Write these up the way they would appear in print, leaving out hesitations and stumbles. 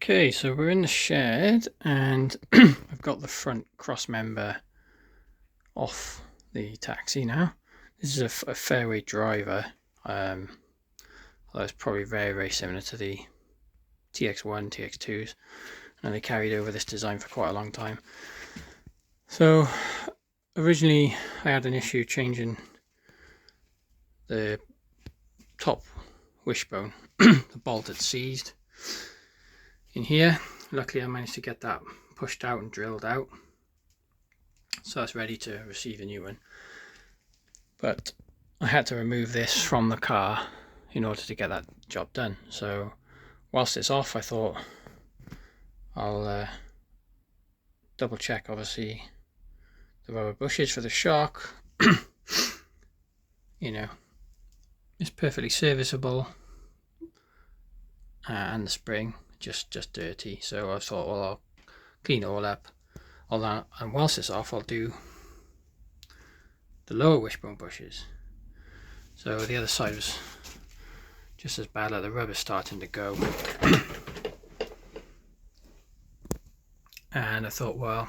Okay, so we're in the shed and I've got the front cross member off the taxi now. This is a Fairway Driver, although it's probably very similar to the TX1, TX2s, and they carried over this design for quite a long time. So originally I had an issue changing the top wishbone. The bolt had seized in here. Luckily I managed to get that pushed out and drilled out, so that's ready to receive a new one. But I had to remove this from the car in order to get that job done. So whilst it's off, I thought I'll double check obviously the rubber bushes for the shock. You know, it's perfectly serviceable, and the spring just dirty. So I thought, well, I'll clean it all up, and whilst it's off, I'll do the lower wishbone bushes. So the other side was just as bad, like the rubber's starting to go. And I thought, well,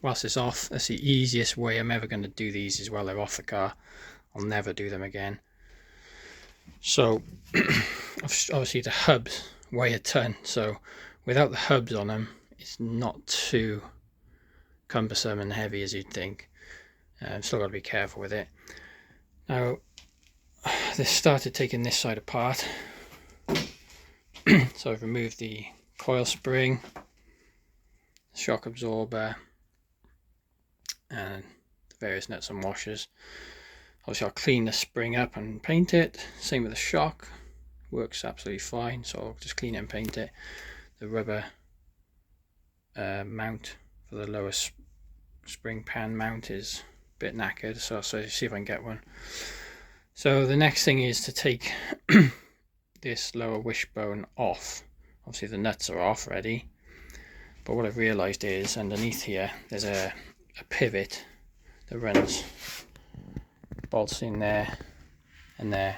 whilst it's off, that's the easiest way I'm ever going to do these is while they're off the car. I'll never do them again. So obviously the hubs weigh a ton, so without the hubs on them, it's not too cumbersome and heavy as you'd think. Still got to be careful with it. Now, this started taking this side apart. So I've removed the coil spring, shock absorber, and the various nuts and washers. Obviously I'll clean the spring up and paint it. Same with the shock, works absolutely fine, so I'll just clean it and paint it. The rubber mount for the lower spring pan mount is a bit knackered, so I'll see if I can get one. So the next thing is to take this lower wishbone off. Obviously the nuts are off already, but what I've realised is underneath here there's a pivot that runs bolts in there and there.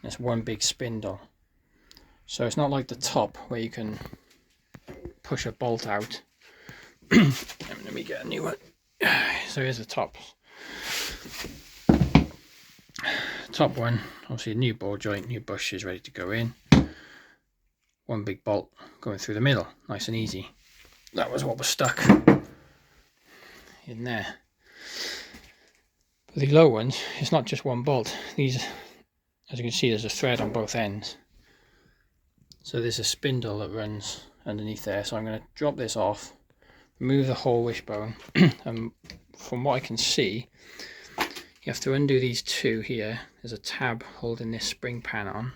There's one big spindle, so it's not like the top where you can push a bolt out. Let me get a new one. So here's the top one. Obviously a new ball joint, new bushes ready to go in, one big bolt going through the middle, nice and easy. That was what was stuck in there. For the low ones, it's not just one bolt. These, as you can see, there's a thread on both ends, so there's a spindle that runs underneath there. So I'm going to drop this off, remove the whole wishbone, and from what I can see, you have to undo these two here. There's a tab holding this spring pan on.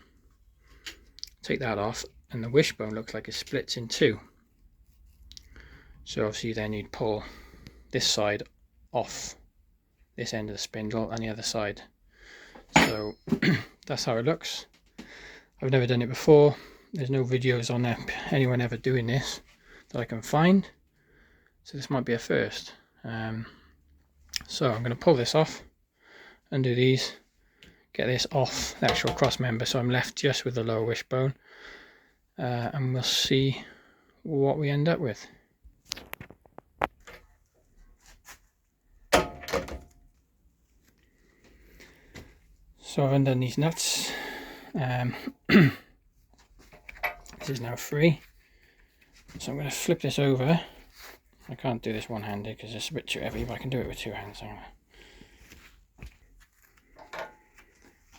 Take that off, and the wishbone looks like it splits in two. So obviously then you'd pull this side off this end of the spindle and the other side. So that's how it looks. I've never done it before. There's no videos on anyone ever doing this that I can find, so this might be a first. So I'm going to pull this off, undo these, get this off the actual cross member, so I'm left just with the lower wishbone, and we'll see what we end up with. So I've undone these nuts. This is now free, so I'm going to flip this over. I can't do this one-handed because it's a bit too heavy, but I can do it with two hands.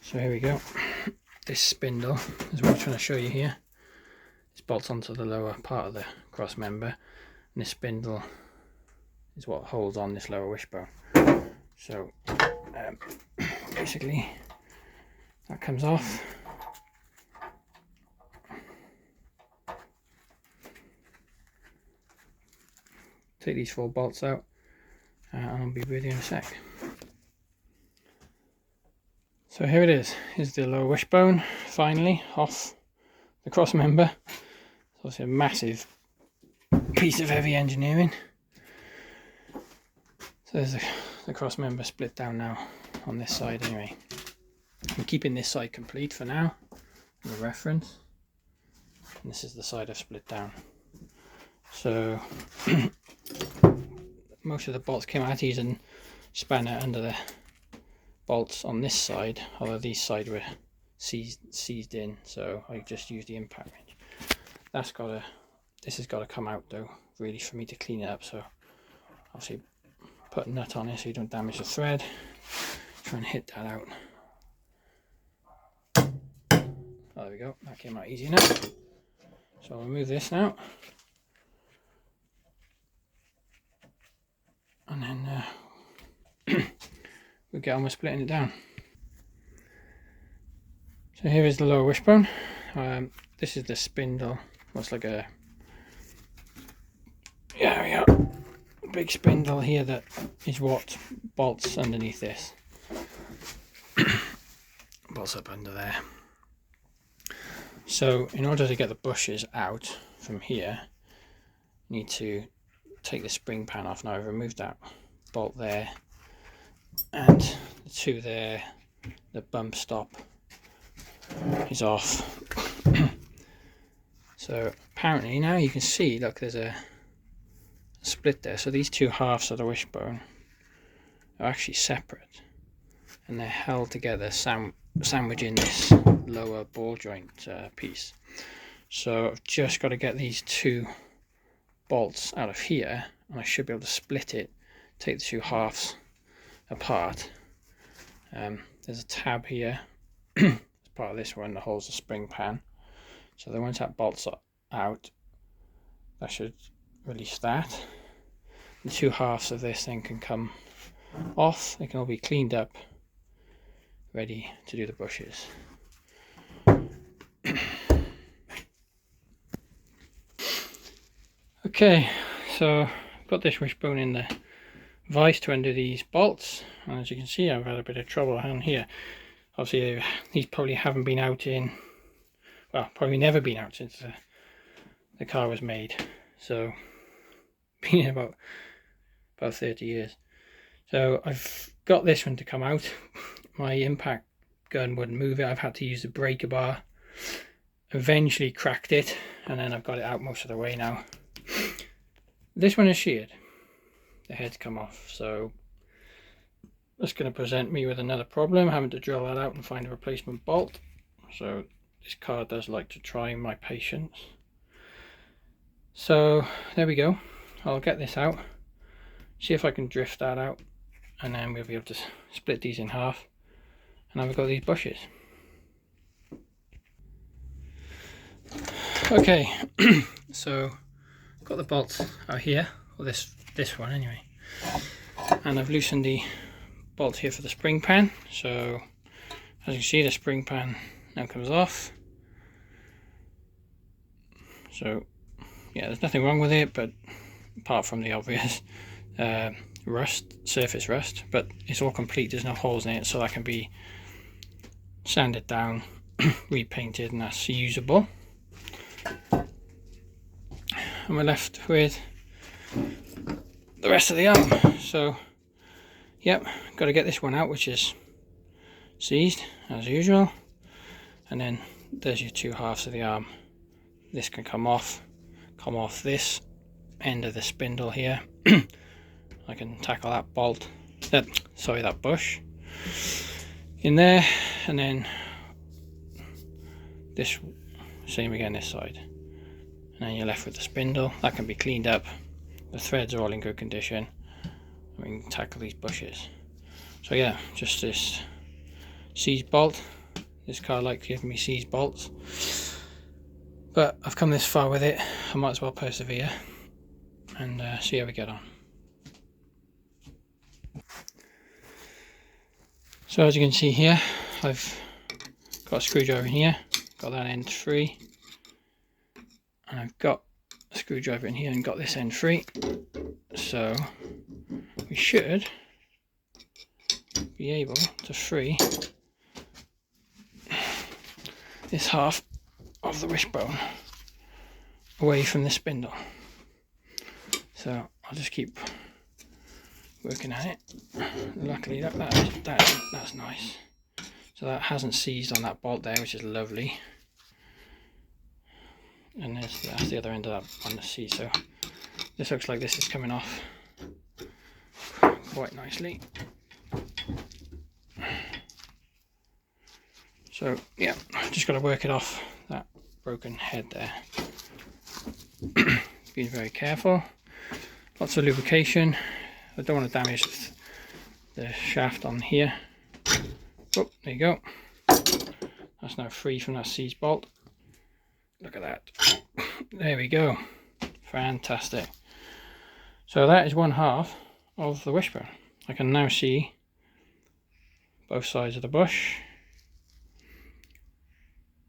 So here we go. This spindle is what I'm trying to show you here. This bolts onto the lower part of the cross member, and this spindle is what holds on this lower wishbone. So basically that comes off. Take these 4 bolts out, and I'll be with you in a sec. So here it is. Here's the lower wishbone finally off the cross member. It's obviously a massive piece of heavy engineering. So there's the cross member split down now on this side anyway. I'm keeping this side complete for now, as a reference. and this is the side I've split down. So most of the bolts came out using spanner under the bolts on this side, although these sides were seized in, so I just used the impact wrench. This has got to come out though, really, for me to clean it up. So obviously put a nut on it so you don't damage the thread. Try and hit that out. Oh, there we go, that came out easy enough. So I'll remove this now, and then we'll get on with splitting it down. So here is the lower wishbone. This is the spindle. Looks like a, yeah, we got a big spindle here that is what bolts underneath this. Bolts up under there. So in order to get the bushes out from here, you need to take the spring pan off. Now I've removed that bolt there, and the two there, the bump stop is off. So apparently now you can see, look, there's a split there. So these two halves of the wishbone are actually separate, and they're held together, sandwiching this lower ball joint piece. So I've just got to get these two bolts out of here, and I should be able to split it, take the two halves apart. There's a tab here as part of this one that holds the spring pan. So then once that bolts out, that should release that. The two halves of this then can come off. They can all be cleaned up, ready to do the bushes. Okay, so I've got this wishbone in the vise to undo these bolts, and as you can see, I've had a bit of trouble down here. Obviously these probably haven't been out in, well, probably never been out since the car was made, so been in about 30 years. So I've got this one to come out. My impact gun wouldn't move it. I've had to use the breaker bar, eventually cracked it, and then I've got it out most of the way now. This one is sheared, the head's come off, so that's going to present me with another problem, having to drill that out and find a replacement bolt. So this car does like to try my patience. So there we go. I'll get this out, see if I can drift that out, and then we'll be able to split these in half, and now we've got these bushes. Okay, so I've got the bolts out here, or this one anyway, and I've loosened the bolt here for the spring pan. So as you can see, the spring pan now comes off. So yeah, there's nothing wrong with it, but apart from the obvious surface rust, but it's all complete, there's no holes in it, so that can be sanded down, repainted, and that's usable. And we're left with the rest of the arm. So yep, got to get this one out, which is seized as usual, and then there's your two halves of the arm. This can come off this end of the spindle here. I can tackle that bolt, that bush in there, and then this, same again this side, and then you're left with the spindle. That can be cleaned up, the threads are all in good condition, and we can tackle these bushes. So yeah, just this seized bolt. This car likes giving me seized bolts, but I've come this far with it, I might as well persevere and see how we get on. So as you can see here, I've got a screwdriver in here, got that end free, and I've got a screwdriver in here and got this end free. So we should be able to free this half of the wishbone away from the spindle. So I'll just keep working at it. Luckily that's nice. So that hasn't seized on that bolt there, which is lovely. and that's the other end of that on the C. So this looks like this is coming off quite nicely. So yeah, just got to work it off that broken head there. Be very careful. Lots of lubrication. I don't want to damage the shaft on here. Oh, there you go. That's now free from that seize bolt. Look at that. There we go. Fantastic. So that is one half of the wishbone. I can now see both sides of the bush.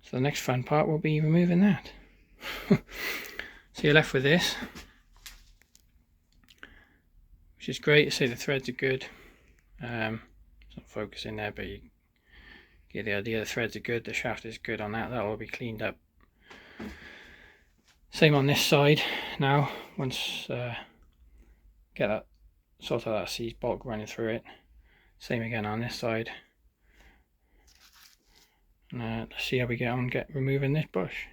So the next fun part will be removing that. So you're left with this, which is great. See, the threads are good. It's not focusing there, but you get the idea. The threads are good, the shaft is good on that. That'll all be cleaned up. Same on this side now. Once get that sort of that seize bolt running through it. Same again on this side. And let's see how we get on removing this bush.